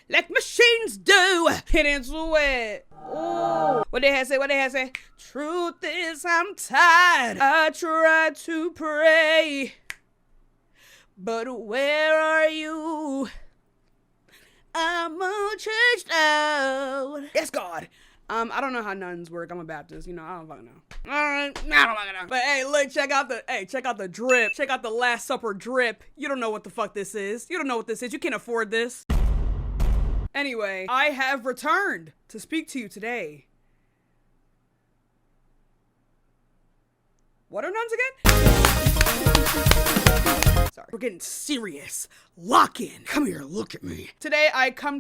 like machines do. Get into it. Ooh. What they had say? Truth is, I'm tired. I try to pray, but where are you? I'm all churched out. Yes, God. I don't know how nuns work. I'm a Baptist, you know. I don't fucking know. I don't fucking know. But hey, look, check out the drip. Check out the Last Supper drip. You don't know what the fuck this is. You don't know what this is. You can't afford this. Anyway, I have returned to speak to you today. What are nuns again? Sorry. We're getting serious. Lock in. Come here, look at me. Today I come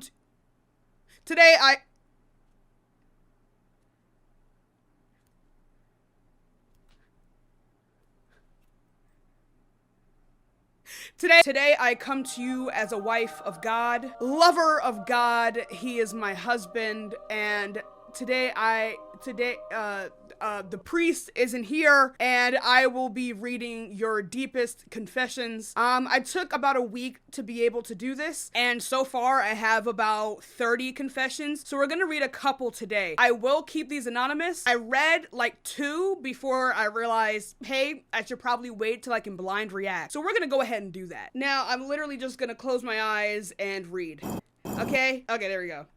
to you as a wife of God, lover of God. He is my husband, and today the priest isn't here, and I will be reading your deepest confessions. I took about a week to be able to do this, and so far I have about 30 confessions, so we're gonna read a couple today. I will keep these anonymous. I read like 2 before I realized, hey, I should probably wait till I can blind react. So we're gonna go ahead and do that. Now, I'm literally just gonna close my eyes and read. Okay, there we go.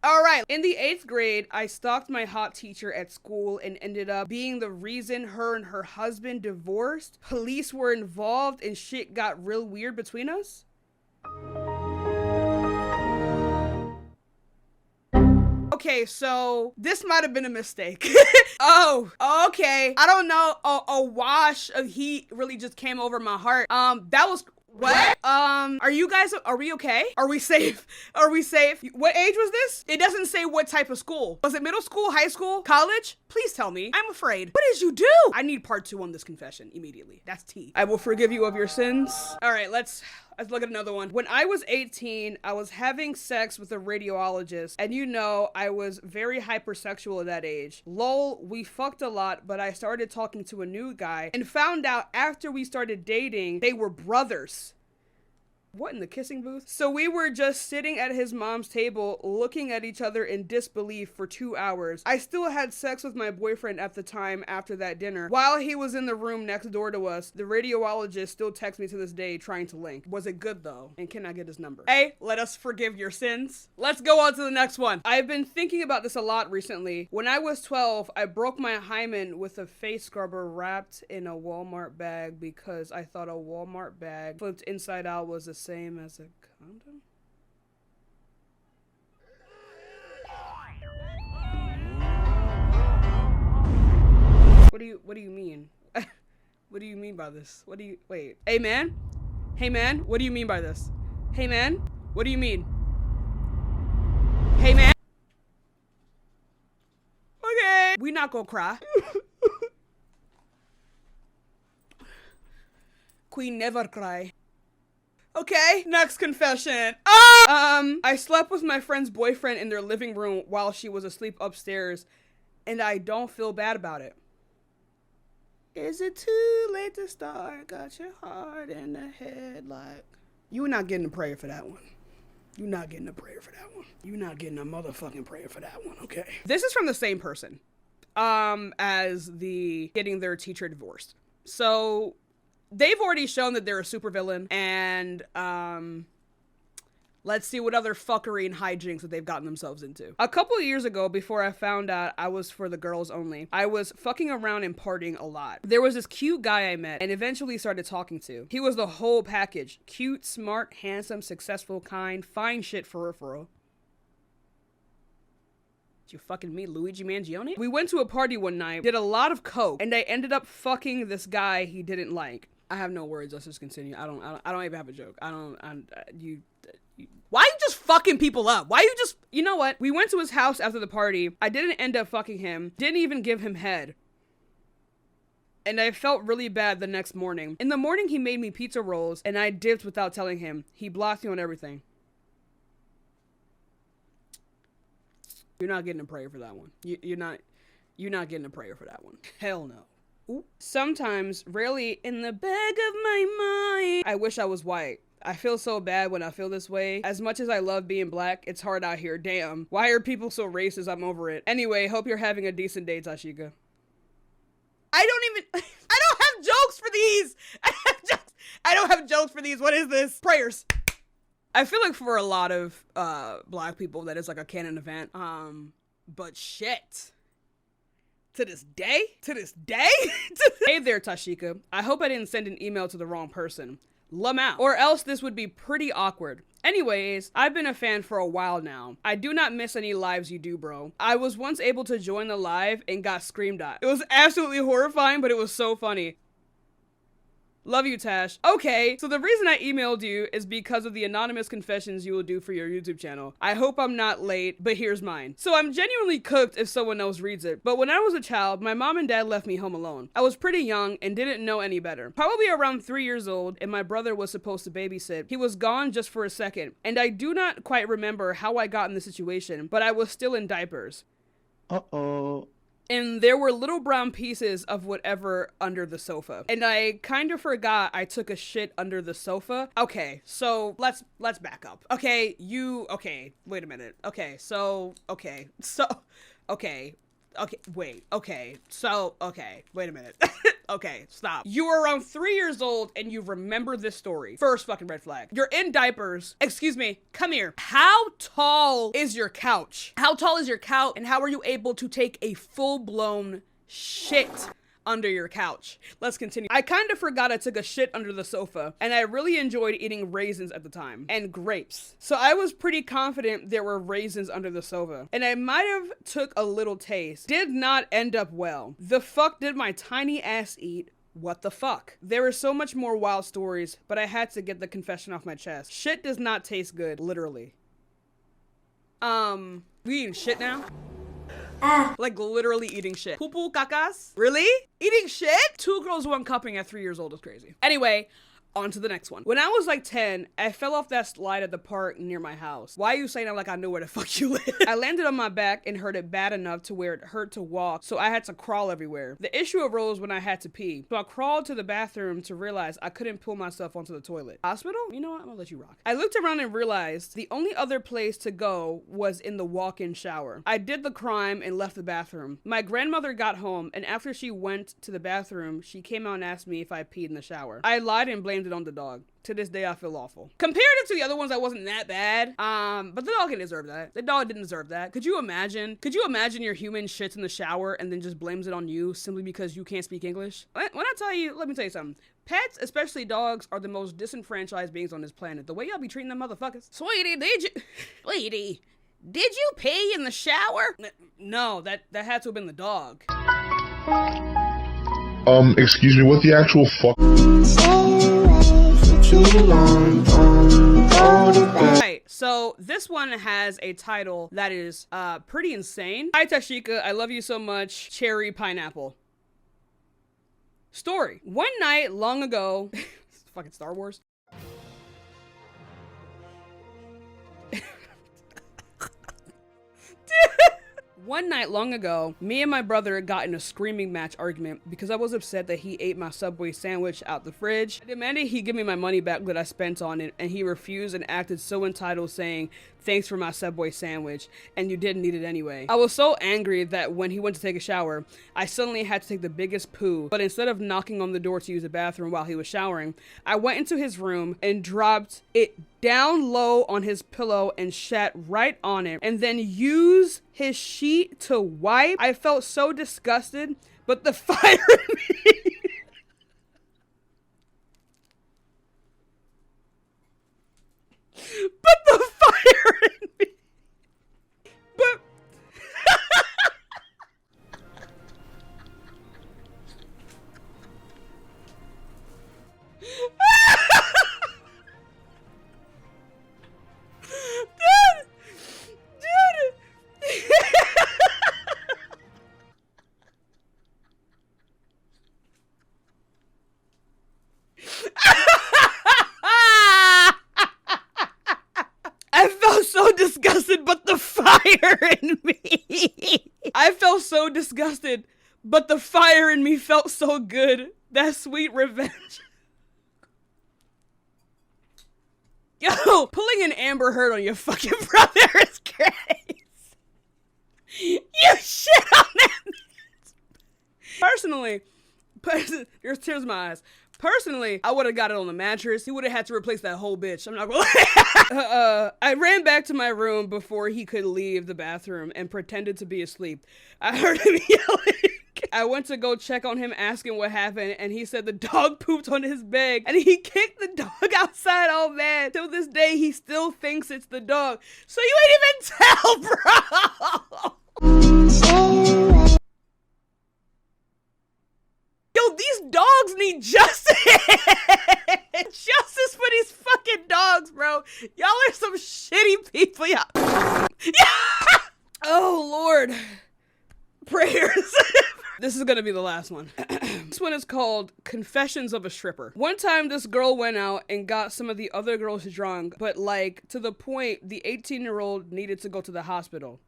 All right, in the 8th grade, I stalked my hot teacher at school and ended up being the reason her and her husband divorced. Police were involved and shit got real weird between us. Okay, so this might have been a mistake. Oh, okay. I don't know. A wash of heat really just came over my heart. That was... What? Are we okay? Are we safe? Are we safe? What age was this? It doesn't say what type of school. Was it middle school, high school, college? Please tell me. I'm afraid. What did you do? I need part 2 on this confession immediately. That's T. I will forgive you of your sins. All right, let's look at another one. When I was 18, I was having sex with a radiologist, and you know, I was very hypersexual at that age. Lol, we fucked a lot, but I started talking to a new guy and found out after we started dating, they were brothers. What, in the kissing booth? So we were just sitting at his mom's table looking at each other in disbelief for 2 hours. I still had sex with my boyfriend at the time after that dinner. While he was in the room next door to us, the radiologist still texts me to this day trying to link. Was it good though? And can I get his number? Hey, let us forgive your sins. Let's go on to the next one. I've been thinking about this a lot recently. When I was 12, I broke my hymen with a face scrubber wrapped in a Walmart bag because I thought a Walmart bag flipped inside out was the same as a condom? What do you mean? What do you mean by this? Wait. Hey man, what do you mean by this? Hey man, what do you mean? Hey man. Okay. We not gonna cry. Queen never cry. Okay, next confession. I slept with my friend's boyfriend in their living room while she was asleep upstairs, and I don't feel bad about it. Is it too late to start? Got your heart in the headlock. You're not getting a prayer for that one. You're not getting a prayer for that one. You're not getting a motherfucking prayer for that one, okay? This is from the same person, as the getting their teacher divorced. So... they've already shown that they're a supervillain, and let's see what other fuckery and hijinks that they've gotten themselves into. A couple of years ago, before I found out I was for the girls only, I was fucking around and partying a lot. There was this cute guy I met and eventually started talking to. He was the whole package. Cute, smart, handsome, successful, kind, fine shit for real. You fucking meet Luigi Mangione? We went to a party one night, did a lot of coke, and I ended up fucking this guy he didn't like. I have no words. Let's just continue. I don't even have a joke. Why are you just fucking people up? Why you just, you know what? We went to his house after the party. I didn't end up fucking him. Didn't even give him head. And I felt really bad the next morning. In the morning, he made me pizza rolls, and I dipped without telling him. He blocked me on everything. You're not getting a prayer for that one. You're not getting a prayer for that one. Hell no. Ooh. Sometimes, rarely, in the back of my mind, I wish I was white. I feel so bad when I feel this way. As much as I love being black, it's hard out here. Damn. Why are people so racist? I'm over it. Anyway, hope you're having a decent day, Tashika. I don't have jokes for these. I don't have jokes for these. What is this? Prayers. I feel like for a lot of black people that is like a canon event. But shit. To this day? Hey there, Tashika. I hope I didn't send an email to the wrong person. Lamau. Or else this would be pretty awkward. Anyways, I've been a fan for a while now. I do not miss any lives you do, bro. I was once able to join the live and got screamed at. It was absolutely horrifying, but it was so funny. Love you, Tash. Okay, so the reason I emailed you is because of the anonymous confessions you will do for your YouTube channel. I hope I'm not late, but here's mine. So I'm genuinely cooked if someone else reads it, but when I was a child, my mom and dad left me home alone. I was pretty young and didn't know any better. Probably around 3 years old, and my brother was supposed to babysit. He was gone just for a second, and I do not quite remember how I got in the situation, but I was still in diapers. Uh-oh. And there were little brown pieces of whatever under the sofa. And I kind of forgot I took a shit under the sofa. Okay, so let's back up. Okay, wait a minute. Okay, wait a minute. Okay, stop. You were around 3 years old and you remember this story. First fucking red flag. You're in diapers. Excuse me, come here. How tall is your couch? How tall is your couch and how are you able to take a full-blown shit under your couch? Let's continue. I kind of forgot I took a shit under the sofa and I really enjoyed eating raisins at the time and grapes. So I was pretty confident there were raisins under the sofa and I might have took a little taste. Did not end up well. The fuck did my tiny ass eat? What the fuck? There are so much more wild stories, but I had to get the confession off my chest. Shit does not taste good, literally. We eating shit now? Like literally eating shit. Poo-poo cacas? Really? Eating shit? 2 girls, 1 cupping at 3 years old is crazy. Anyway, on to the next one. When I was like 10, I fell off that slide at the park near my house. Why are you saying that like I know where the fuck you live? I landed on my back and hurt it bad enough to where it hurt to walk, so I had to crawl everywhere. The issue arose when I had to pee, so I crawled to the bathroom to realize I couldn't pull myself onto the toilet. Hospital? You know what? I'm gonna let you rock. I looked around and realized the only other place to go was in the walk-in shower. I did the crime and left the bathroom. My grandmother got home, and after she went to the bathroom, she came out and asked me if I peed in the shower. I lied and blamed it on the dog. To this day, I feel awful. Compared it to the other ones, that wasn't that bad. But the dog didn't deserve that. The dog didn't deserve that. Could you imagine your human shits in the shower and then just blames it on you simply because you can't speak English? Let me tell you something. Pets, especially dogs, are the most disenfranchised beings on this planet. The way y'all be treating them motherfuckers. Sweetie, did you pee in the shower? No, that had to have been the dog. Excuse me, what the actual fuck? Right, so this one has a title that is pretty insane. Hi Tashika, I love you so much. Cherry pineapple. Story. One night long ago, fucking Star Wars. One night long ago, me and my brother got in a screaming match argument because I was upset that he ate my Subway sandwich out the fridge. I demanded he give me my money back that I spent on it, and he refused and acted so entitled, saying, "Thanks for my Subway sandwich, and you didn't need it anyway." I was so angry that when he went to take a shower, I suddenly had to take the biggest poo, but instead of knocking on the door to use the bathroom while he was showering, I went into his room and dropped it down low on his pillow and shat right on it, and then used his sheet to wipe. I felt so disgusted, but the fire in me... But the fire in me... But... I felt so disgusted, but the fire in me. I felt so disgusted, but the fire in me felt so good. That sweet revenge. Yo, pulling an Amber Heard on your fucking brother is crazy. You shit on that man. Personally, there's tears in my eyes. Personally, I would have got it on the mattress. He would have had to replace that whole bitch. I'm not gonna lie. I ran back to my room before he could leave the bathroom and pretended to be asleep. I heard him yelling. I went to go check on him, asking what happened, and he said the dog pooped on his bed, and he kicked the dog outside all mad. Till this day, he still thinks it's the dog. So you ain't even tell, bro! Yo, these dogs need justice! Justice for these fucking dogs, bro. Y'all are some shitty people, y'all. Yeah! Oh, Lord. Prayers. This is gonna be the last one. This one is called Confessions of a Stripper. One time this girl went out and got some of the other girls drunk, but like to the point the 18-year-old needed to go to the hospital.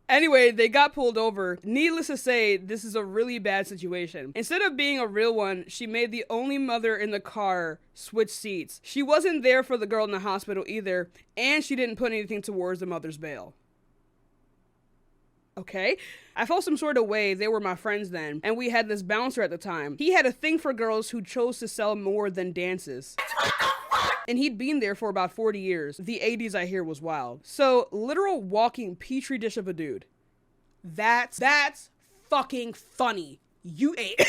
Anyway, they got pulled over. Needless to say, this is a really bad situation. Instead of being a real one, she made the only mother in the car switch seats. She wasn't there for the girl in the hospital either, and she didn't put anything towards the mother's bail. Okay, I felt some sort of way. They were my friends then, and we had this bouncer at the time. He had a thing for girls who chose to sell more than dances. And he'd been there for about 40 years. The 80s, I hear, was wild. So, literal walking petri dish of a dude. That's fucking funny. You ate.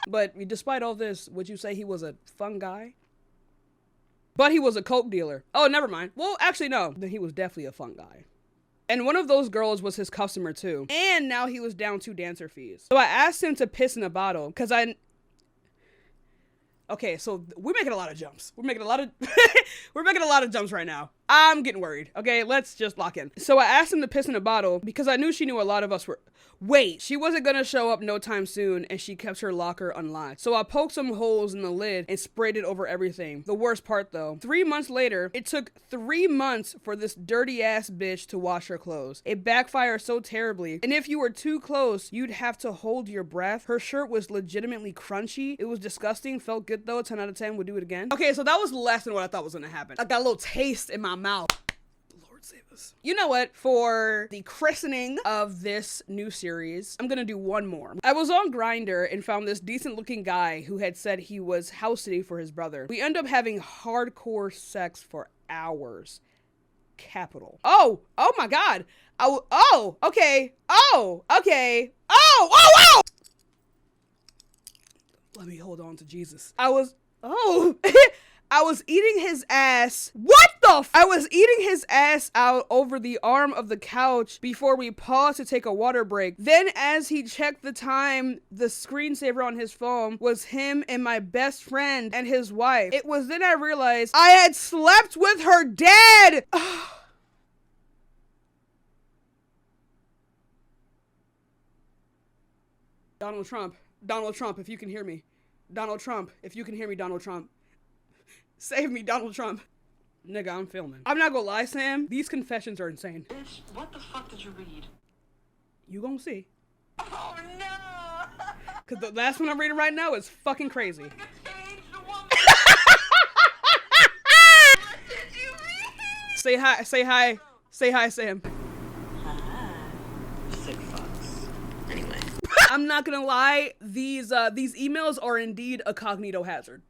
But despite all this, would you say he was a fun guy? But he was a coke dealer. Oh, never mind. Well, actually, no. Then he was definitely a fun guy. And one of those girls was his customer too. And now he was down 2 dancer fees. So I asked him to piss in a bottle because okay, so we're making a lot of jumps. We're making a lot of jumps right now. I'm getting worried. Okay, let's just lock in. So I asked him to piss in a bottle because I knew she knew a lot of us were. Wait, she wasn't gonna show up no time soon and she kept her locker unlocked. So I poked some holes in the lid and sprayed it over everything. The worst part though, 3 months later, it took 3 months for this dirty ass bitch to wash her clothes. It backfired so terribly. And if you were too close, you'd have to hold your breath. Her shirt was legitimately crunchy. It was disgusting, felt good though. 10 out of 10, would do it again. Okay, so that was less than what I thought was gonna happen. I got a little taste in my mouth. Lord save us. You know what? For the christening of this new series, I'm gonna do one more. I was on Grindr and found this decent looking guy who had said he was house sitting for his brother. We ended up having hardcore sex for hours. Capital. Oh my God. Okay. Let me hold on to Jesus. I was eating his ass. What the I was eating his ass out over the arm of the couch before we paused to take a water break. Then as he checked the time, the screensaver on his phone was him and my best friend and his wife. It was then I realized I had slept with her dad. Donald Trump, if you can hear me. Donald Trump, if you can hear me, Donald Trump. Save me, Donald Trump. Nigga, I'm filming. I'm not gonna lie, Sam. These confessions are insane. Bitch, what the fuck did you read? You gonna see. Oh no! Cause the last one I'm reading right now is fucking crazy. What did you read? Say hi, Sam. Hi. Sick fucks. Anyway. I'm not gonna lie, these emails are indeed a cognito hazard.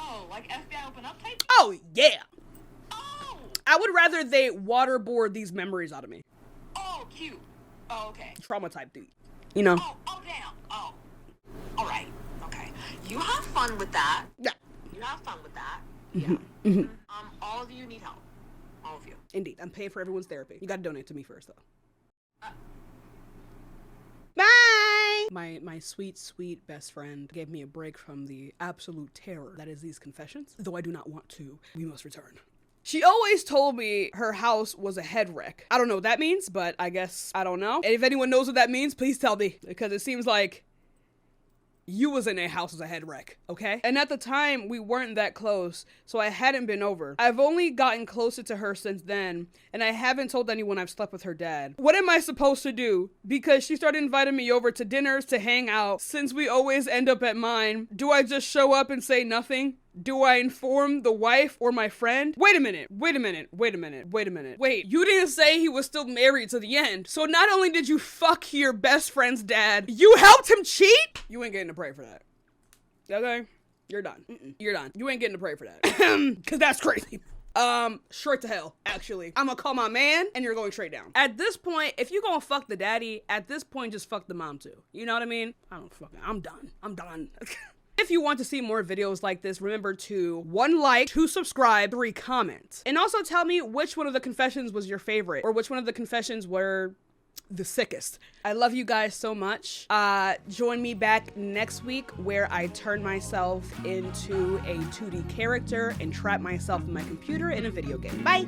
Oh, like FBI open up type? Oh, yeah. Oh! I would rather they waterboard these memories out of me. Oh, cute. Oh, okay. Trauma type dude. You know? Oh, damn. Oh. Alright. Okay. You have fun with that. Yeah. You have fun with that. Mm-hmm. Yeah. Mm-hmm. All of you need help. All of you. Indeed. I'm paying for everyone's therapy. You gotta donate to me first, though. Bye! My sweet best friend gave me a break from the absolute terror that is these confessions. Though I do not want to, we must return. She always told me her house was a head wreck. I don't know what that means, but I guess I don't know. And if anyone knows what that means, please tell me. Because it seems like you was in a house as a head wreck, okay? And at the time, we weren't that close, so I hadn't been over. I've only gotten closer to her since then, and I haven't told anyone I've slept with her dad. What am I supposed to do? Because she started inviting me over to dinners to hang out, since we always end up at mine. Do I just show up and say nothing? Do I inform the wife or my friend? Wait a minute. Wait, you didn't say he was still married to the end. So not only did you fuck your best friend's dad, you helped him cheat? You ain't getting to pray for that. Okay? You're done. You're done. You ain't getting to pray for that. Cause that's crazy. Straight to hell, actually. I'm gonna call my man and you're going straight down. At this point, if you gonna fuck the daddy, at this point, just fuck the mom too. You know what I mean? I'm done. If you want to see more videos like this, remember to 1 like, 2 subscribe, 3 comment. And also tell me which one of the confessions was your favorite or which one of the confessions were the sickest. I love you guys so much. Join me back next week where I turn myself into a 2D character and trap myself in my computer in a video game. Bye.